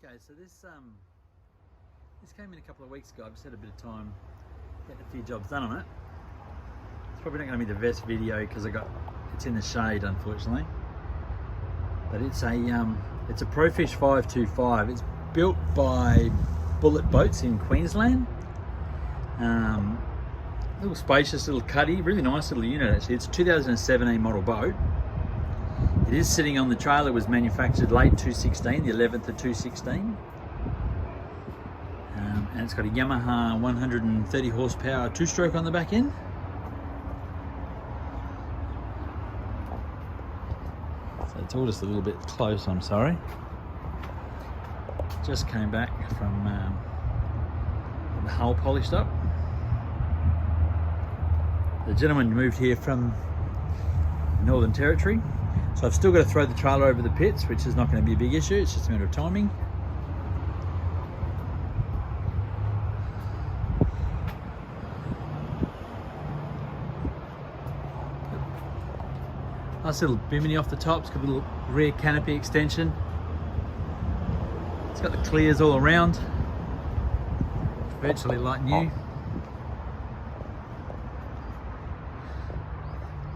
Okay, so this came in a couple of weeks ago. I've just had a bit of time getting a few jobs done on it. It's probably not going to be the best video because it's in the shade, unfortunately. But it's a Profish 525. It's built by Bullet Boats in Queensland. Little spacious little cuddy, really nice little unit actually. It's a 2017 model boat. It is sitting on the trailer. It was manufactured late 2016, the 11th of 2016. And it's got a Yamaha 130 horsepower two-stroke on the back end. So it's all just a little bit close, I'm sorry. Just came back from the hull polished up. The gentleman moved here from Northern Territory. So I've still got to throw the trailer over the pits, which is not going to be a big issue. It's just a matter of timing. Nice little bimini off the top. It's got a little rear canopy extension. It's got the clears all around. Virtually like new.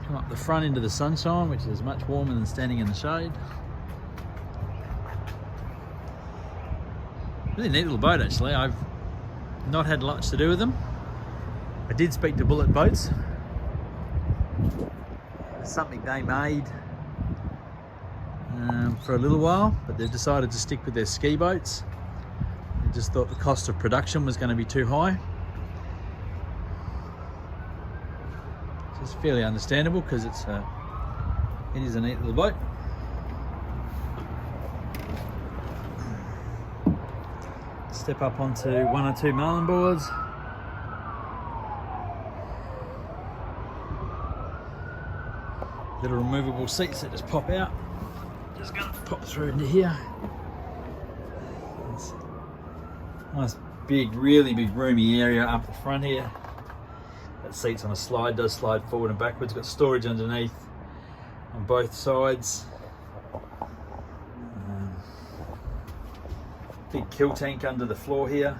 Come up the front into the sunshine, which is much warmer than standing in the shade. Really neat little boat actually. I've not had much to do with them. I did speak to Bullet Boats. It's something they made for a little while, but they've decided to stick with their ski boats. They just thought the cost of production was going to be too high. It's fairly understandable because it is a neat little boat. Step up onto one or two marlin boards. Little removable seats that just pop out. Just gonna pop through into here. It's a nice big, really big roomy area up the front here. That seat's on a slide, does slide forward and backwards. Got storage underneath on both sides. Big kill tank under the floor here.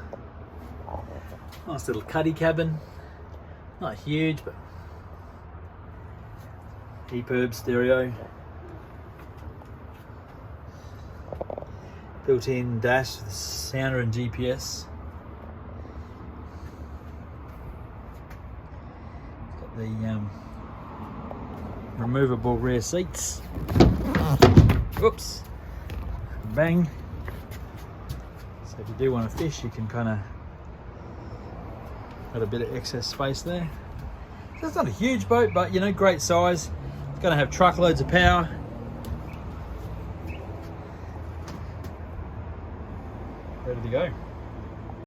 Nice little cuddy cabin. Not huge, but EPIRB stereo. Built-in dash with sounder and GPS. The removable rear seats. Whoops. Bang. So if you do want to fish, you can kind of got a bit of excess space there. So it's not a huge boat, but you know, great size. It's going to have truckloads of power. Ready to go.